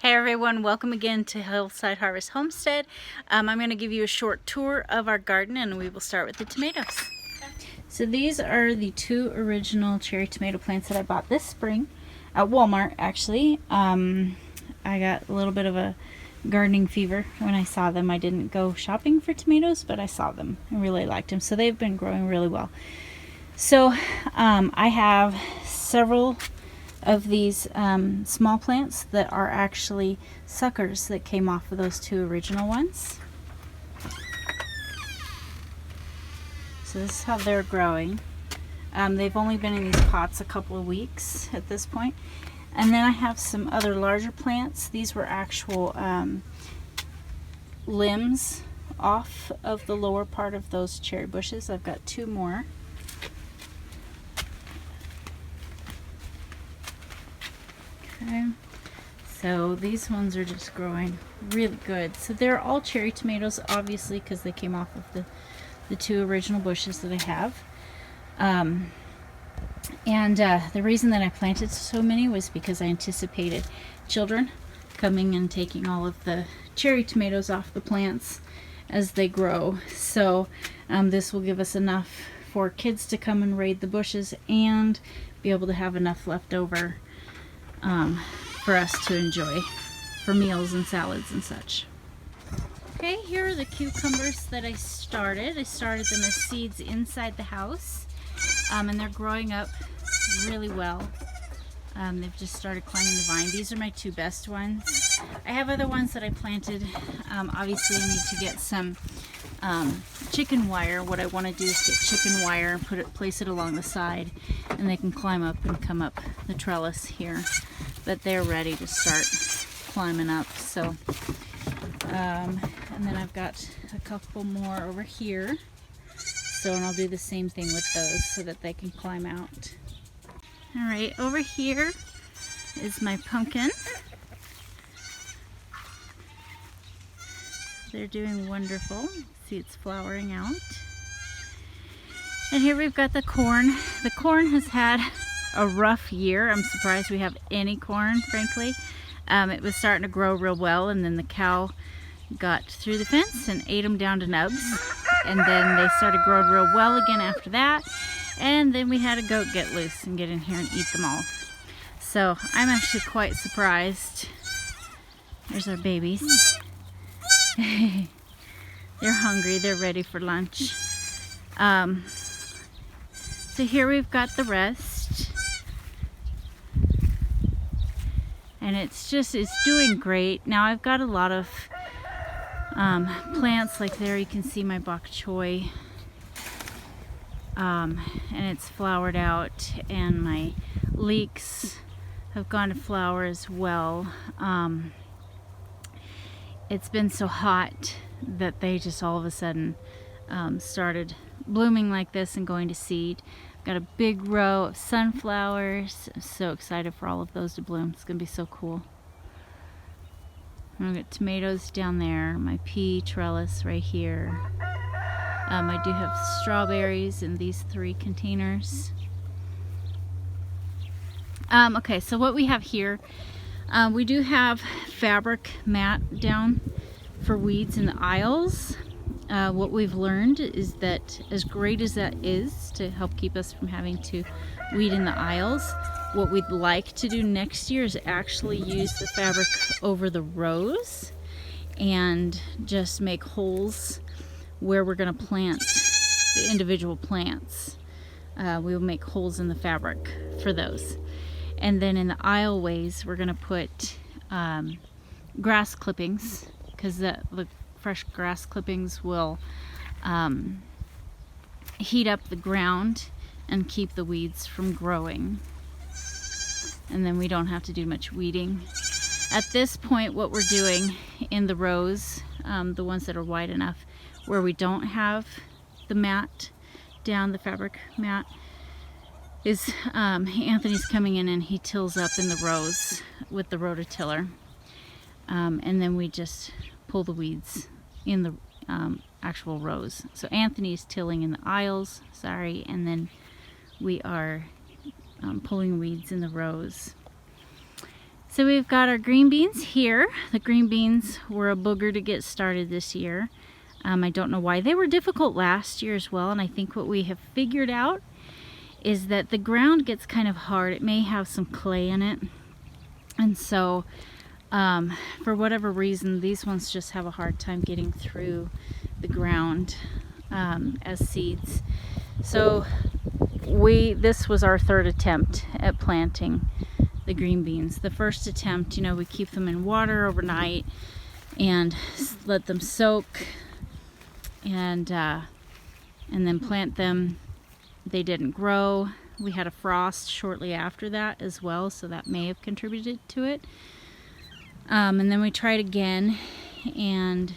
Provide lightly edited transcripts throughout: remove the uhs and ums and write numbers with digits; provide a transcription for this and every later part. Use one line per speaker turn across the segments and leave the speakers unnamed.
Hey everyone, welcome again to Hillside Harvest Homestead. I'm going to give you a short tour of our garden and we will start with the tomatoes. So these are the two original cherry tomato plants that I bought this spring at Walmart actually. I got a little bit of a gardening fever when I saw them. I didn't go shopping for tomatoes, but I saw them and really liked them. So they've been growing really well. So I have several of these small plants that are actually suckers that came off of those two original ones. So this is how they're growing. They've only been in these pots a couple of weeks at this point. And then I have some other larger plants. These were actual limbs off of the lower part of those cherry bushes. I've got two more. Okay, so these ones are just growing really good. So they're all cherry tomatoes, obviously, because they came off of the two original bushes that I have. The reason that I planted so many was because I anticipated children coming and taking all of the cherry tomatoes off the plants as they grow. So this will give us enough for kids to come and raid the bushes and be able to have enough left over for us to enjoy for meals and salads and such. Okay, here are the cucumbers that I started. I started them as seeds inside the house, and they're growing up really well. They've just started climbing the vine. These are my two best ones. I have other ones that I planted. Obviously I need to get some chicken wire. What I want to do is get chicken wire and place it along the side, and they can climb up and come up the trellis here. But they're ready to start climbing up. So, and then I've got a couple more over here. So, and I'll do the same thing with those so that they can climb out. All right, over here is my pumpkin. They're doing wonderful. See, it's flowering out. And here we've got the corn. The corn has had a rough year. I'm surprised we have any corn, frankly. It was starting to grow real well, and then the cow got through the fence and ate them down to nubs. And then they started growing real well again after that. And then we had a goat get loose and get in here and eat them all. So I'm actually quite surprised. There's our babies. They're hungry. They're ready for lunch. So here we've got the rest. And it's doing great. Now I've got a lot of plants, like there you can see my bok choy. And it's flowered out, and my leeks have gone to flower as well. It's been so hot that they just all of a sudden started blooming like this and going to seed. Got a big row of sunflowers. I'm so excited for all of those to bloom. It's gonna be so cool. I've got tomatoes down there, my pea trellis right here. I do have strawberries in these 3 containers. Okay, so what we have here, we do have fabric mat down for weeds in the aisles. What we've learned is that, as great as that is to help keep us from having to weed in the aisles, what we'd like to do next year is actually use the fabric over the rows and just make holes where we're going to plant the individual plants. We will make holes in the fabric for those. And then in the aisleways, we're going to put grass clippings, because the fresh grass clippings will heat up the ground and keep the weeds from growing. And then we don't have to do much weeding. At this point, what we're doing in the rows, the ones that are wide enough, where we don't have the mat down, the fabric mat, is Anthony's coming in and he tills up in the rows with the rototiller. And then we just pull the weeds in the actual rows. So Anthony's tilling in the aisles, and then we are pulling weeds in the rows. So we've got our green beans here. The green beans were a booger to get started this year. I don't know why. They were difficult last year as well, and I think what we have figured out is that the ground gets kind of hard. It may have some clay in it. And so for whatever reason, these ones just have a hard time getting through the ground as seeds. So this was our third attempt at planting the green beans. The first attempt, you know, we keep them in water overnight and let them soak, and then plant them. They didn't grow. We had a frost shortly after that as well, so that may have contributed to it. And then we tried again, and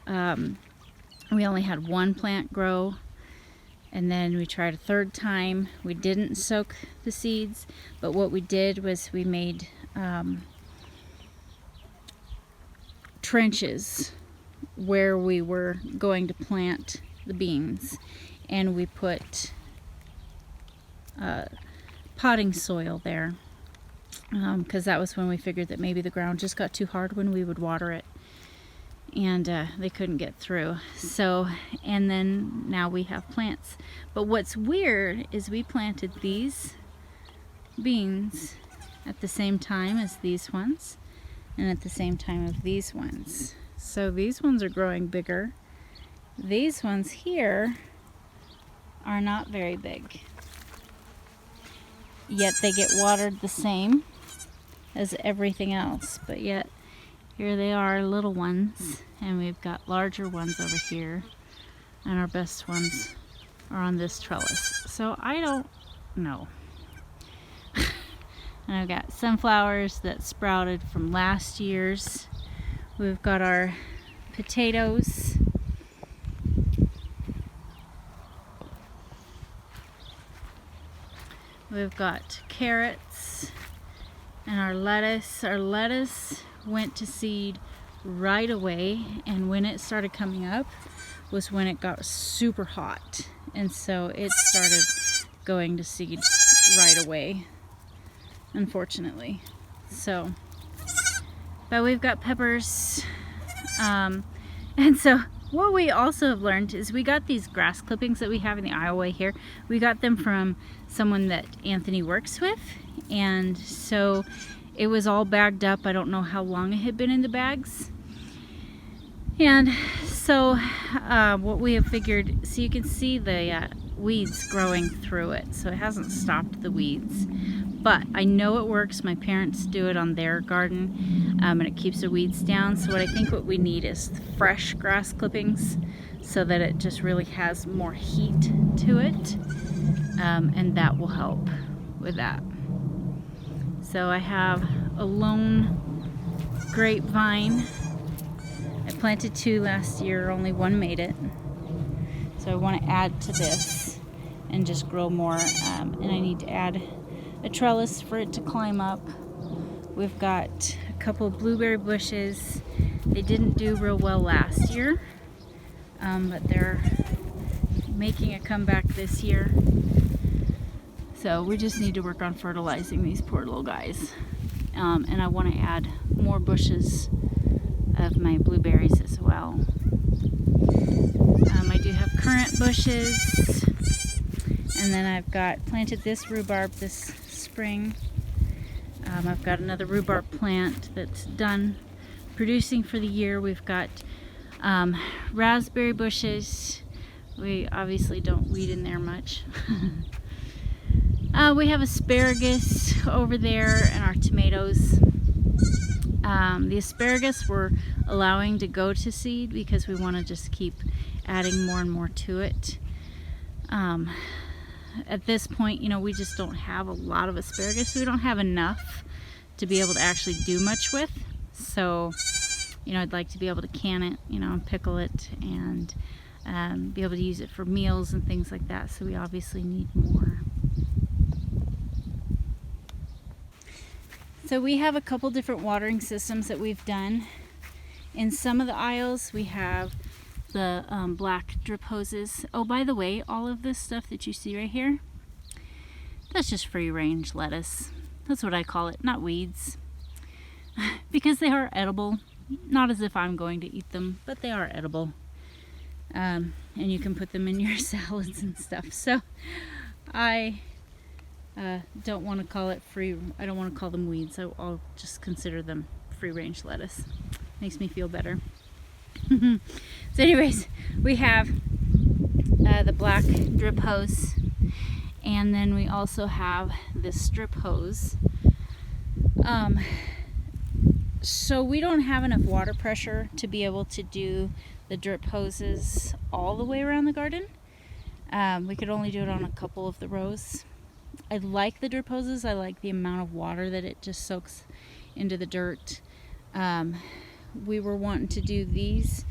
we only had one plant grow. And then we tried a third time. We didn't soak the seeds, but what we did was we made trenches where we were going to plant the beans, and we put potting soil there, because that was when we figured that maybe the ground just got too hard when we would water it, and they couldn't get through. So, and then now we have plants. But what's weird is we planted these beans at the same time as these ones, and at the same time of these ones. So these ones are growing bigger. These ones here are not very big, yet they get watered the same as everything else, but yet here they are, little ones, and we've got larger ones over here, and our best ones are on this trellis. So I don't know. And I've got sunflowers that sprouted from last year's. We've got our potatoes. We've got carrots and our lettuce. Our lettuce went to seed right away, and when it started coming up was when it got super hot, and so it started going to seed right away, unfortunately. So, but we've got peppers, and so what we also have learned is we got these grass clippings that we have in the aisleway here. We got them from someone that Anthony works with, and so it was all bagged up. I don't know how long it had been in the bags. And so what we have figured, so you can see the weeds growing through it. So it hasn't stopped the weeds. But I know it works. My parents do it on their garden, and it keeps the weeds down. So what we need is fresh grass clippings, so that it just really has more heat to it. And that will help with that. So I have a lone grapevine. I planted 2 last year, only 1 made it. So I want to add to this and just grow more. And I need to add a trellis for it to climb up. We've got a couple of blueberry bushes. They didn't do real well last year, but they're making a comeback this year. So we just need to work on fertilizing these poor little guys. And I want to add more bushes of my blueberries as well. I do have currant bushes, and then I've got planted this rhubarb this spring. I've got another rhubarb plant that's done producing for the year. We've got raspberry bushes. We obviously don't weed in there much. We have asparagus over there and our tomatoes. The asparagus we're allowing to go to seed because we want to just keep adding more and more to it. At this point, you know, we just don't have a lot of asparagus. We don't have enough to be able to actually do much with. So, you know, I'd like to be able to can it, you know, and pickle it, and be able to use it for meals and things like that. So we obviously need more. So we have a couple different watering systems that we've done. In some of the aisles we have the black drip hoses. Oh, by the way, all of this stuff that you see right here, that's just free range lettuce. That's what I call it, not weeds. because they are edible. Not as if I'm going to eat them, but they are edible. And you can put them in your salads and stuff. So I don't want to call it free. I don't want to call them weeds. I'll just consider them free-range lettuce. Makes me feel better. So anyways, we have the black drip hose, and then we also have this strip hose. So we don't have enough water pressure to be able to do the drip hoses all the way around the garden. We could only do it on a couple of the rows. I like the drip hoses. I like the amount of water that it just soaks into the dirt. We were wanting to do these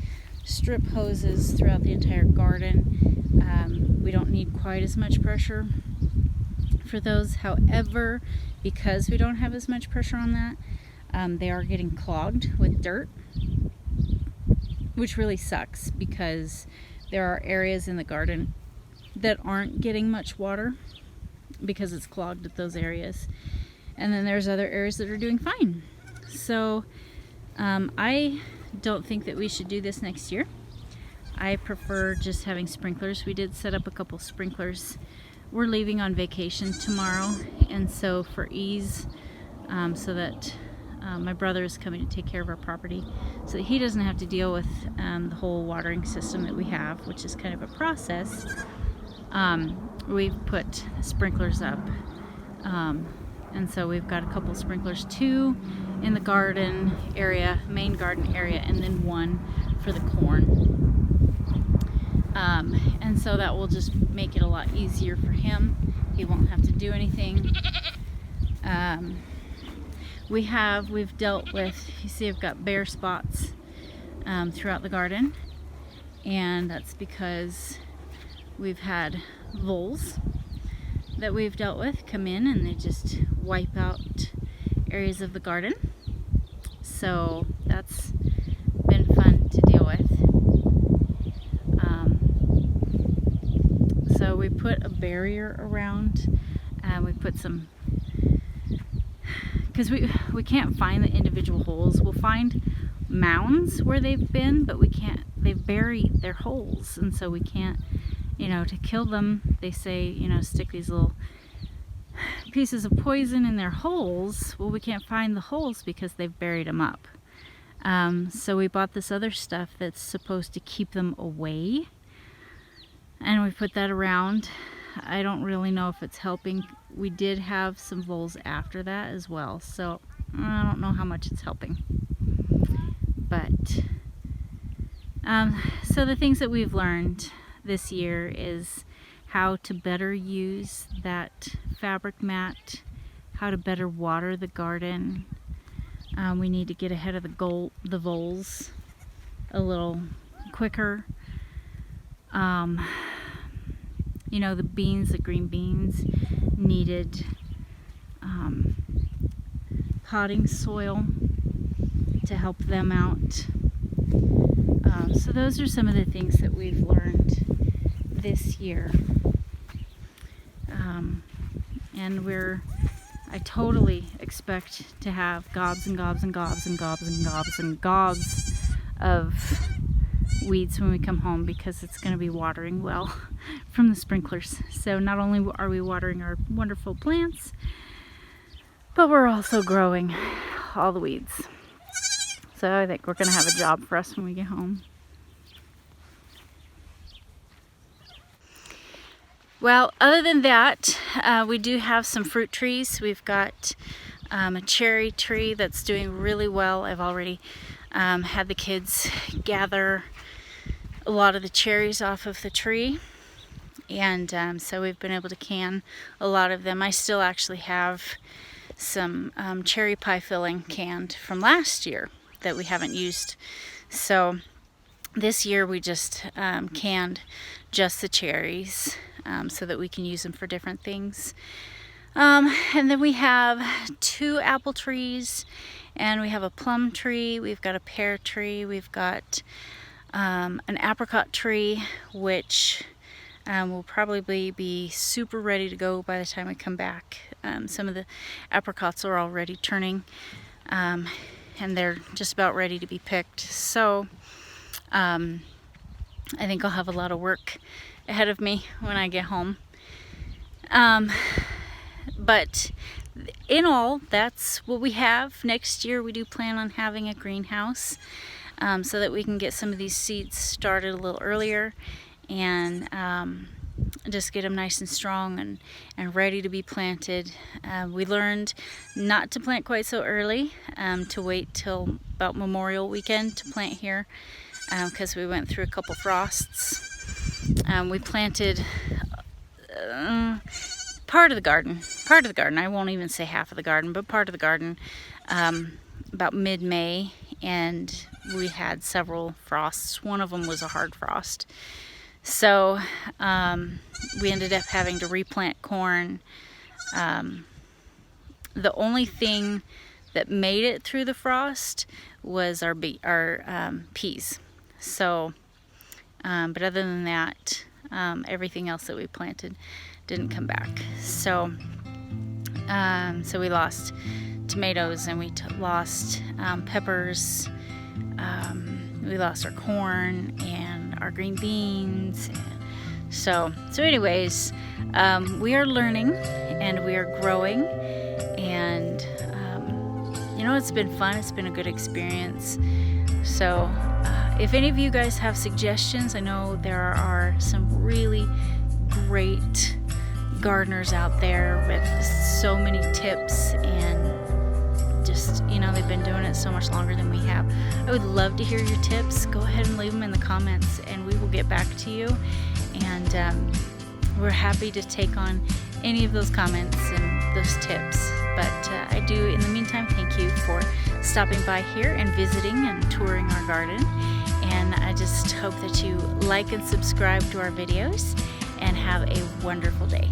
strip hoses throughout the entire garden. We don't need quite as much pressure for those. However, because we don't have as much pressure on that, they are getting clogged with dirt, which really sucks because there are areas in the garden that aren't getting much water because it's clogged at those areas. And then there's other areas that are doing fine. So I don't think that we should do this next year. I prefer just having sprinklers. We did set up a couple sprinklers. We're leaving on vacation tomorrow, and so for ease, so that my brother is coming to take care of our property, so that he doesn't have to deal with the whole watering system that we have, which is kind of a process. We've put sprinklers up, and so we've got a couple sprinklers, 2 in the garden area, main garden area, and then 1 for the corn. And so that will just make it a lot easier for him. He won't have to do anything. We've dealt with, you see I've got bare spots throughout the garden, and that's because we've had voles that we've dealt with come in and they just wipe out areas of the garden. So that's been fun to deal with. So we put a barrier around, we put some, because we can't find the individual holes. We'll find mounds where they've been, but they've buried their holes, and so we can't, to kill them, they say, stick these little pieces of poison in their holes. Well, we can't find the holes because they've buried them up. So we bought this other stuff that's supposed to keep them away, and we put that around. I don't really know if it's helping. We did have some voles after that as well, so I don't know how much it's helping. But so the things that we've learned this year is how to better use that fabric mat, how to better water the garden. We need to get ahead of the voles a little quicker. The green beans needed potting soil to help them out. So those are some of the things that we've learned this year. And I totally expect to have gobs and gobs and gobs and gobs and gobs and gobs of weeds when we come home, because it's going to be watering well from the sprinklers. So not only are we watering our wonderful plants, but we're also growing all the weeds. So I think we're going to have a job for us when we get home. Well, other than that, we do have some fruit trees. We've got a cherry tree that's doing really well. I've already had the kids gather a lot of the cherries off of the tree, and so we've been able to can a lot of them. I still actually have some cherry pie filling canned from last year that we haven't used. So this year we just canned just the cherries so that we can use them for different things. And then we have 2 apple trees, and we have a plum tree, we've got a pear tree, we've got an apricot tree, which will probably be super ready to go by the time we come back. Some of the apricots are already turning. and they're just about ready to be picked. So I think I'll have a lot of work ahead of me when I get home. But in all, that's what we have. Next year we do plan on having a greenhouse, so that we can get some of these seeds started a little earlier, and just get them nice and strong and ready to be planted. We learned not to plant quite so early, to wait till about Memorial Weekend to plant here, because we went through a couple frosts. We planted part of the garden, I won't even say half of the garden, but part of the garden, about mid-May, and we had several frosts. One of them was a hard frost. So we ended up having to replant corn. The only thing that made it through the frost was our peas. So, but other than that, everything else that we planted didn't come back. So, so we lost tomatoes, and we lost peppers. We lost our corn and our green beans. So anyways, we are learning and we are growing, and you know, it's been fun. It's been a good experience. So if any of you guys have suggestions, I know there are some really great gardeners out there with so many tips, and just, you know, they've been doing it so much longer than we have. I would love to hear your tips. Go ahead and leave them in the comments, and we will get back to you. And we're happy to take on any of those comments and those tips. But I do, in the meantime, thank you for stopping by here and visiting and touring our garden. And I just hope that you like and subscribe to our videos, and have a wonderful day.